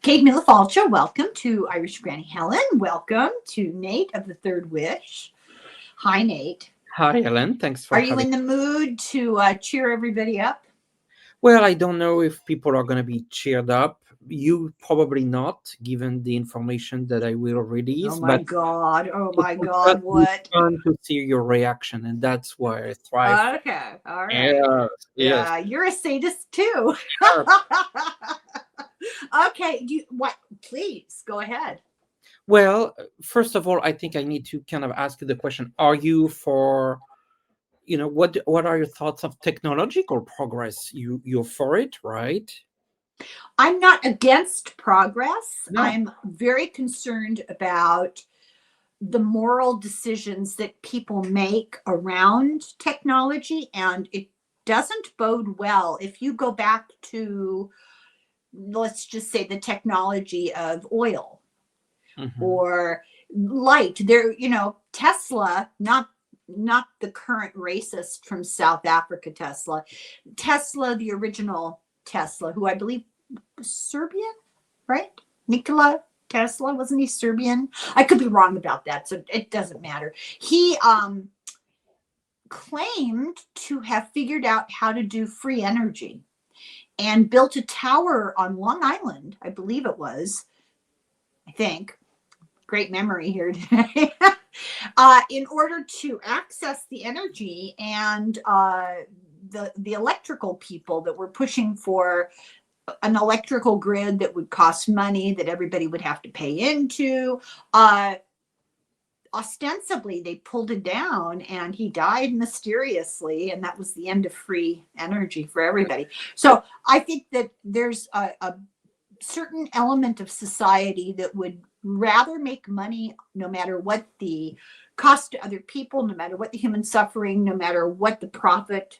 Kate Milafalcha, welcome to Irish Granny Helen. Welcome to Nate of the Third Wish. Hi, Nate. Hi, Ellen. Thanks for Are you having in the mood to cheer everybody up? Well, I don't know if people are going to be cheered up. You probably not, given the information that I will Oh release, my but God. Oh it my will just God. be What? fun to see your reaction, and that's why I thrive. Okay. All right. Yes, yes. Yeah, you're a sadist too. Sure. Okay. What? Please go ahead. Well, first of all, I think I need to kind of ask you the question: Are you for, what are your thoughts of technological progress? You're for it, right? I'm not against progress. No. I'm very concerned about the moral decisions that people make around technology, and it doesn't bode well if you go back to, let's just say, the technology of oil Hmm. or light. Tesla, not the current racist from South Africa. Tesla, the original Tesla, who I believe was Serbian, right? Nikola Tesla, wasn't he Serbian? I could be wrong about that, so it doesn't matter. He claimed to have figured out how to do free energy and built a tower on Long Island, I believe it was. I think. Great memory here today. In order to access the energy and the electrical people that were pushing for an electrical grid that would cost money that everybody would have to pay into. Ostensibly, they pulled it down and he died mysteriously, and that was the end of free energy for everybody. So I think that there's a certain element of society that would rather make money no matter what the cost to other people, no matter what the human suffering, no matter what the profit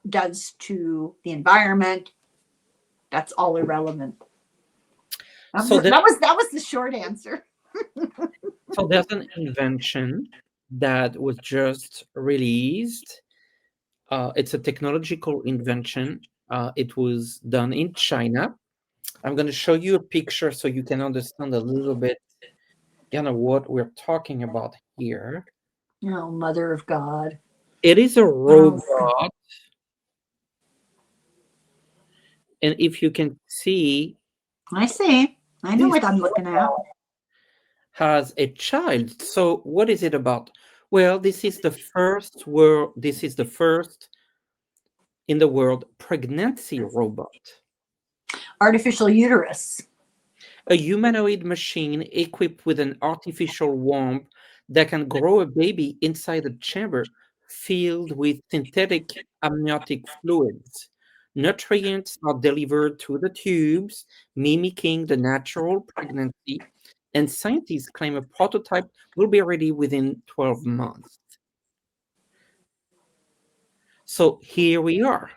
does to the environment. That's all irrelevant. So there, That was the short answer. so there's an invention that was just released. It's a technological invention. It was done in China. I'm going to show you a picture so you can understand a little bit, what we're talking about here. Oh, Mother of God. It is a Oh, robot, and if you can see, I see. I know this what I'm looking at. has a child. So what is it about? Well, this is the first world. This is the first in the world pregnancy robot. Artificial uterus. A humanoid machine equipped with an artificial womb that can grow a baby inside a chamber filled with synthetic amniotic fluids. Nutrients are delivered through the tubes, mimicking the natural pregnancy, and scientists claim a prototype will be ready within 12 months. So here we are,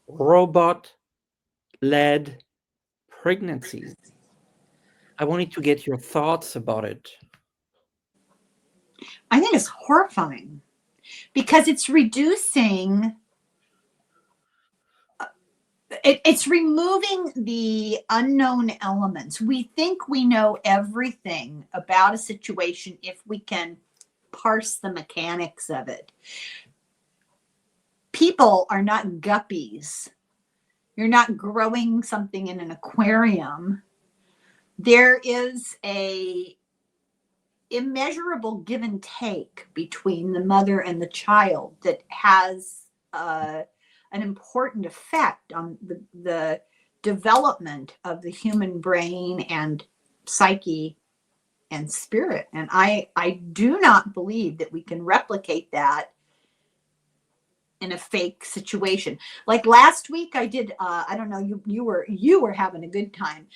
robot led pregnancies. I wanted to get your thoughts about it. I think it's horrifying because it's reducing, it's removing the unknown elements. We think we know everything about a situation if we can parse the mechanics of it. People are not guppies. You're not growing something in an aquarium. There is a immeasurable give and take between the mother and the child that has an important effect on the development of the human brain and psyche and spirit. And I do not believe that we can replicate that in a fake situation. Like last week I did, I don't know, you were having a good time.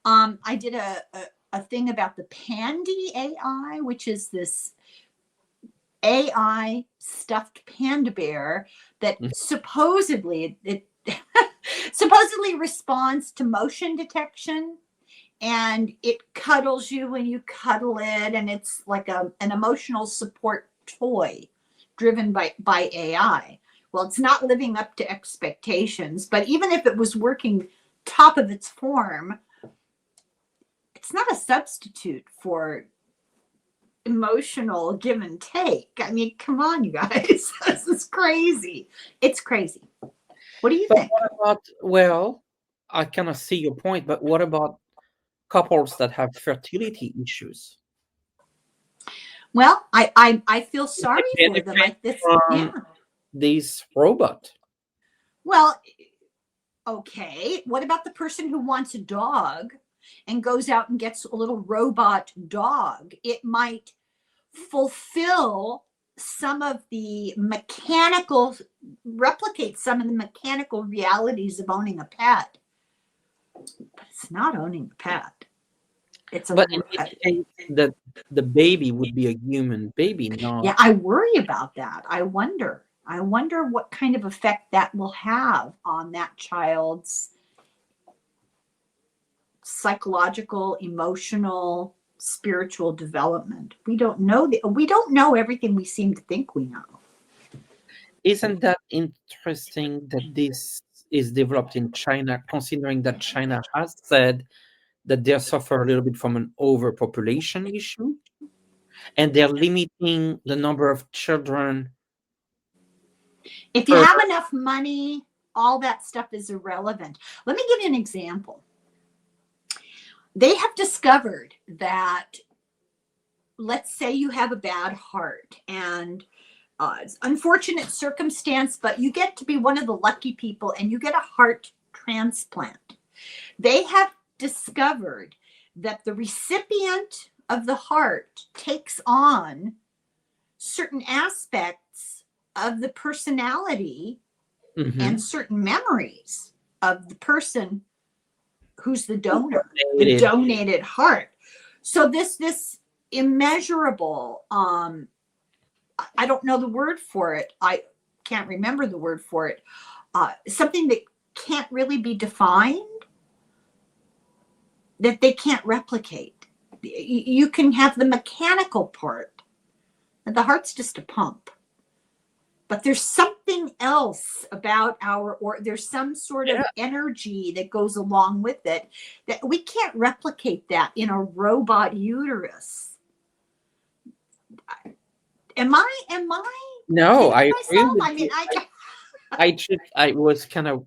I did a thing about the Pandy AI, which is this AI stuffed panda bear that Mhm. supposedly it supposedly responds to motion detection, and it cuddles you when you cuddle it, and it's like an emotional support toy driven by AI. Well, it's not living up to expectations, but even if it was working top of its form, it's not a substitute for emotional give and take. I mean, come on, you guys. This is crazy. It's crazy. What do you But think? what about, well, I cannot see your point, but what about couples that have fertility issues? Well, I feel Do sorry they for them. benefit This, yeah. from this robot? Well, okay. What about the person who wants a dog and goes out and gets a little robot dog? It might fulfill some of the mechanical, replicate some of the mechanical realities of owning a pet, but it's not owning a pet. It's a But in this case, the baby would be a human baby, not. yeah. I worry about that. I wonder what kind of effect that will have on that child's psychological, emotional, spiritual development. We don't know we don't know everything we seem to think we know. Isn't that interesting that this is developed in China, considering that China has said that they suffer a little bit from an overpopulation issue, and they're limiting the number of children If you per. have enough money, all that stuff is irrelevant. Let me give you an example. They have discovered that, let's say you have a bad heart and it's unfortunate circumstance, but you get to be one of the lucky people and you get a heart transplant. They have discovered that the recipient of the heart takes on certain aspects of the personality and certain memories of the person who's the donor, the donated heart. So this immeasurable, I don't know the word for it. I can't remember the word for it. Something that can't really be defined, that they can't replicate. You can have the mechanical part, and the heart's just a pump. But there's something else about or there's some sort of energy that goes along with it that we can't replicate that in a robot uterus. Am I? No, I agree with I mean, you. I was kind of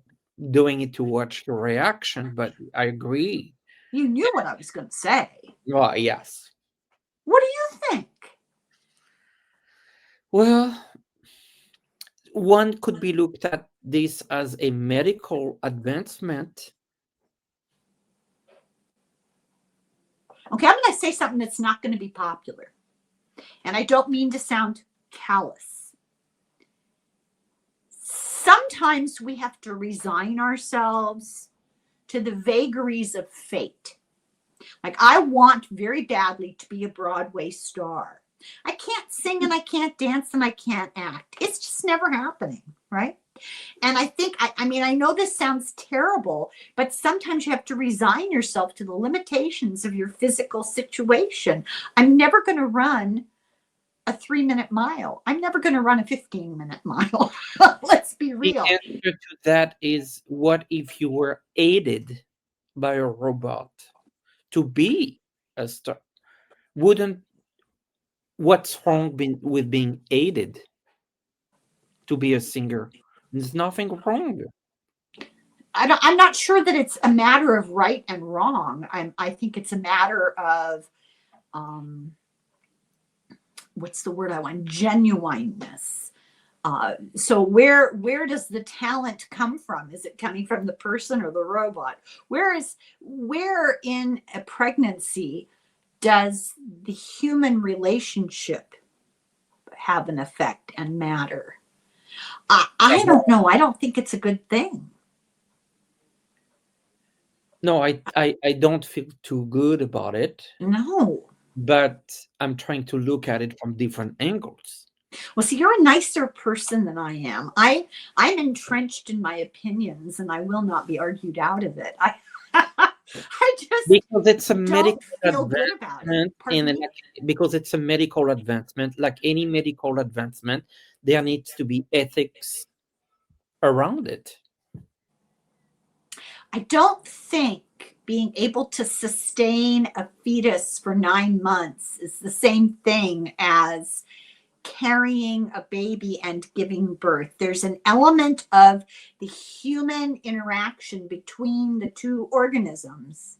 doing it to watch your reaction, but I agree. You knew what I was going to say. Well, yes. What do you think? Well, one could be looked at this as a medical advancement. Okay, I'm going to say something that's not going to be popular. And I don't mean to sound callous. Sometimes we have to resign ourselves to the vagaries of fate. Like, I want very badly to be a Broadway star. I can't sing and I can't dance and I can't act. It's just never happening, right? And I think, I mean, I know this sounds terrible, but sometimes you have to resign yourself to the limitations of your physical situation. I'm never going to run a 3-minute mile. I'm never going to run a 15-minute mile. Let's be real. The answer to that is, what if you were aided by a robot to be a star? What's wrong with being aided to be a singer? There's nothing wrong. I'm not sure that it's a matter of right and wrong. I think it's a matter of, what's the word I want? Genuineness. So where does the talent come from? Is it coming from the person or the robot? Where in a pregnancy does the human relationship have an effect and matter? I don't know. I don't think it's a good thing. No, I don't feel too good about it. No. But I'm trying to look at it from different angles. Well, see, you're a nicer person than I am. I'm entrenched in my opinions, and I will not be argued out of it. I just because it's a medical advancement. Because it's a medical advancement, like any medical advancement, there needs to be ethics around it. I don't think being able to sustain a fetus for 9 months is the same thing as carrying a baby and giving birth. There's an element of the human interaction between the two organisms,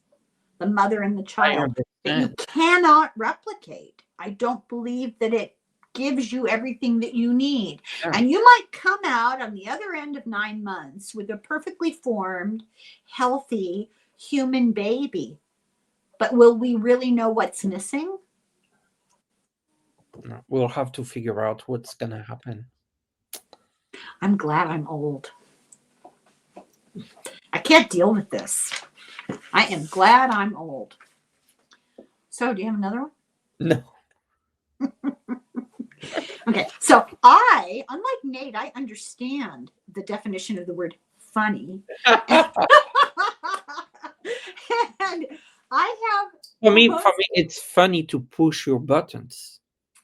the mother and the child, that you cannot replicate. I don't believe that it gives you everything that you need. Yeah. And you might come out on the other end of 9 months with a perfectly formed, healthy human baby. But will we really know what's missing? We'll have to figure out what's going to happen. I'm glad I'm old. I can't deal with this. I am glad I'm old. So, do you have another one? No. Okay, so unlike Nate, I understand the definition of the word funny. And I have... For me, it's funny to push your buttons.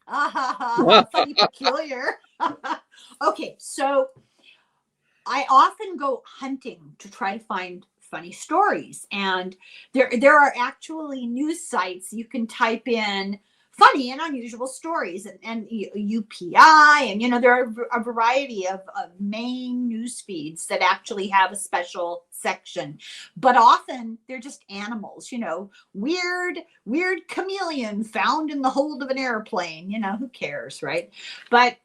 Funny, peculiar. Okay, so I often go hunting to try to find funny stories, and there are actually news sites you can type in funny and unusual stories, and UPI, and there are a variety of main news feeds that actually have a special section, but often they're just animals, weird chameleon found in the hold of an airplane, who cares, right? But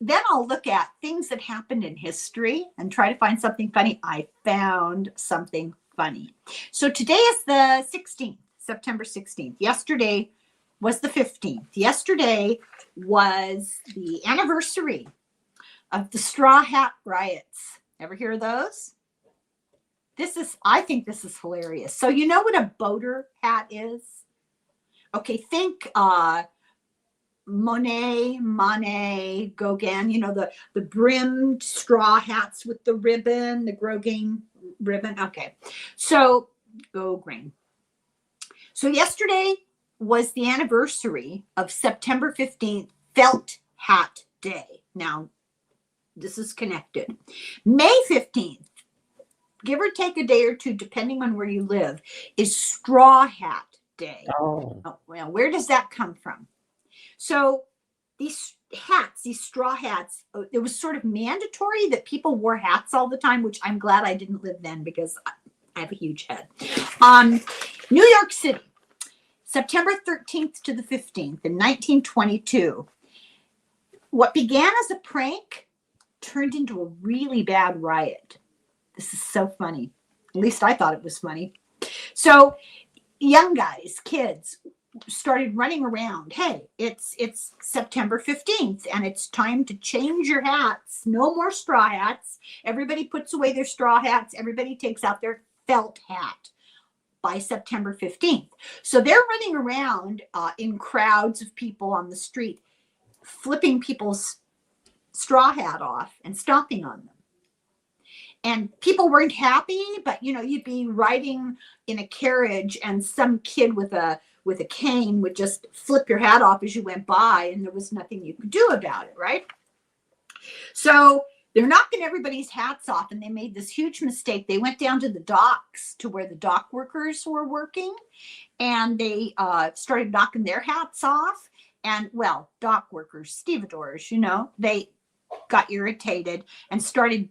then I'll look at things that happened in history and try to find something funny. I found something funny. So today is the 16th, September 16th. Yesterday was the 15th. Yesterday was the anniversary of the Straw Hat Riots. Ever hear of those? I think this is hilarious. So you know what a boater hat is? Okay, think Monet, Gauguin, the brimmed straw hats with the ribbon, the Gauguin ribbon. Okay, so Gauguin. So yesterday was the anniversary of September 15th, Felt Hat Day. Now, this is connected. May 15th, give or take a day or two, depending on where you live, is Straw Hat Day. Oh, well, where does that come from? So these hats, these straw hats, it was sort of mandatory that people wore hats all the time, which I'm glad I didn't live then because I have a huge head. New York City, September 13th to the 15th in 1922. What began as a prank turned into a really bad riot. This is so funny. At least I thought it was funny. So young guys, kids, started running around. Hey, it's September 15th and it's time to change your hats. No more straw hats. Everybody puts away their straw hats. Everybody takes out their felt hat by September 15th. So they're running around in crowds of people on the street, flipping people's straw hat off and stomping on them. And people weren't happy, but you'd be riding in a carriage and some kid with a cane would just flip your hat off as you went by, and there was nothing you could do about it, right? So they're knocking everybody's hats off, and they made this huge mistake. They went down to the docks to where the dock workers were working, and they started knocking their hats off. And, well, dock workers, stevedores, they got irritated and started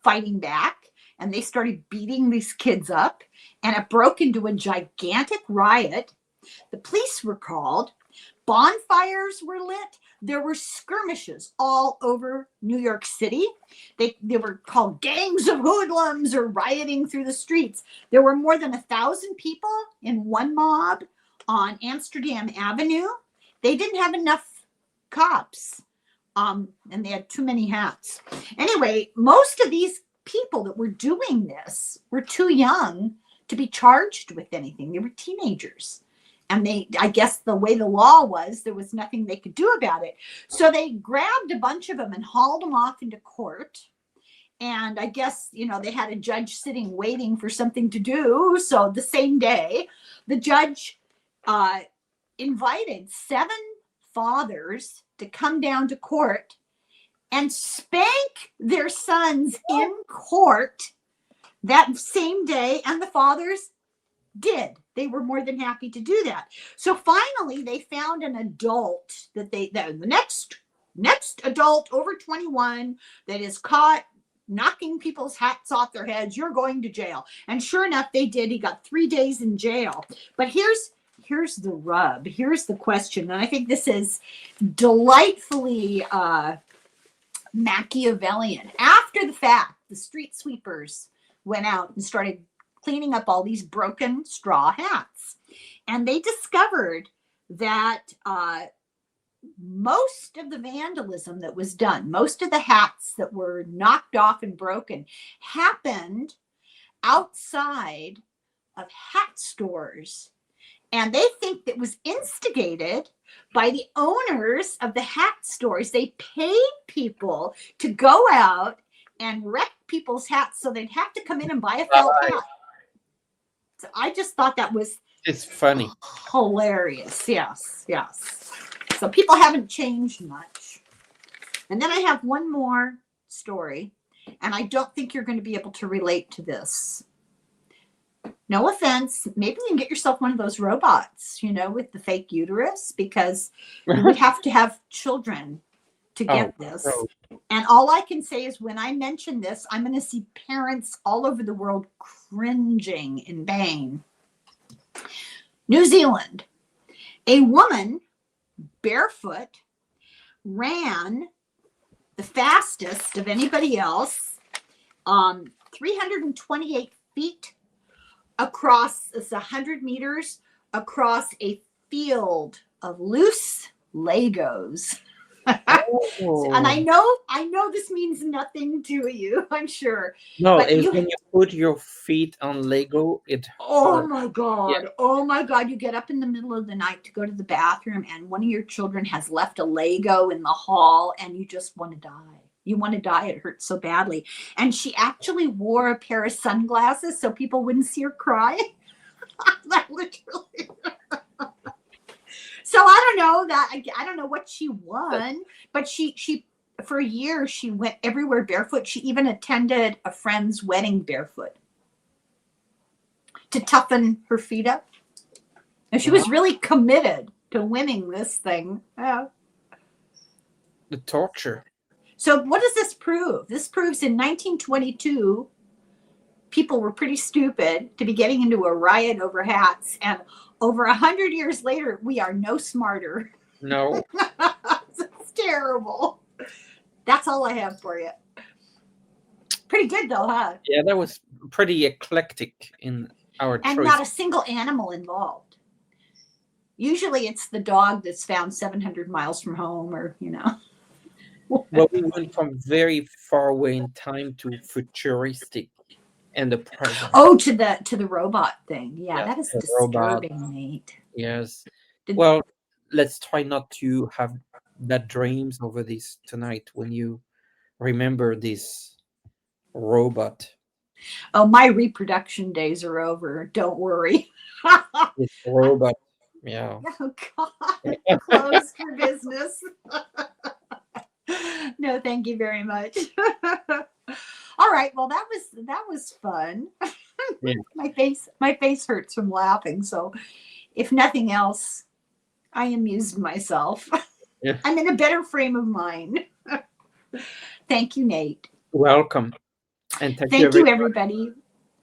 fighting back, and they started beating these kids up, and it broke into a gigantic riot. The police were called, bonfires were lit, there were skirmishes all over New York City. They were called gangs of hoodlums or rioting through the streets. There were more than 1,000 people in one mob on Amsterdam Avenue. They didn't have enough cops. And they had too many hats. Anyway, most of these people that were doing this were too young to be charged with anything. They were teenagers. And I guess the way the law was, there was nothing they could do about it. So they grabbed a bunch of them and hauled them off into court. And I guess, they had a judge sitting waiting for something to do. So the same day, the judge invited 7 fathers to come down to court and spank their sons in court that same day. And the fathers did. They were more than happy to do that. So finally, they found an adult that the next adult over 21 that is caught knocking people's hats off their heads. You're going to jail. And sure enough, they did. He got 3 days in jail. But here's the rub. Here's the question. And I think this is delightfully Machiavellian. After the fact, the street sweepers went out and started cleaning up all these broken straw hats. And they discovered that most of the vandalism that was done, most of the hats that were knocked off and broken, happened outside of hat stores. And they think that was instigated by the owners of the hat stores. They paid people to go out and wreck people's hats so they'd have to come in and buy a felt hat. So I just thought that was It's funny. hilarious. Yes. So people haven't changed much. And then I have one more story, and I don't think you're going to be able to relate to this. No offense. Maybe you can get yourself one of those robots, with the fake uterus, because you would have to have children to get this. No. And all I can say is when I mention this, I'm going to see parents all over the world cringing in pain. New Zealand, a woman barefoot ran the fastest of anybody else, 328 feet across, it's 100 meters across a field of loose Legos. And I know this means nothing to you, I'm sure. No, But when you put your feet on Lego, it Oh hurts. my God. Yeah. Oh my God. You get up in the middle of the night to go to the bathroom, and one of your children has left a Lego in the hall, and you just want to die. You want to die. It hurts so badly. And she actually wore a pair of sunglasses so people wouldn't see her cry. Like literally. So I don't know that. I don't know what she won, but she for a year she went everywhere barefoot. She even attended a friend's wedding barefoot to toughen her feet up. And she was really committed to winning this thing. Yeah. The torture. So what does this prove? This proves in 1922, people were pretty stupid to be getting into a riot over hats. And over 100 years later, we are no smarter. No. It's terrible. That's all I have for you. Pretty good though, huh? Yeah, that was pretty eclectic in our And choice. not a single animal involved. Usually it's the dog that's found 700 miles from home, or, Well, we went from very far away in time to futuristic and the present. Oh, to the robot thing. Yeah, Yeah, that is the robot. disturbing, Nate. Yes. Did- Well, let's try not to have bad dreams over this tonight when you remember this robot. Oh, my reproduction days are over. Don't worry. This robot. Yeah. Oh God, close for business. No, thank you very much. All right, well that was fun. Yeah. My face hurts from laughing. So, if nothing else, I amused myself. Yeah. I'm in a better frame of mind. Thank you, Nate. Welcome. And Thank you, everybody.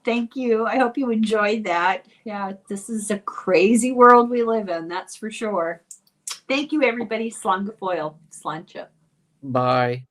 Thank you. I hope you enjoyed that. Yeah, this is a crazy world we live in, that's for sure. Thank you, everybody. Slán go fóill. Sláinte. Bye.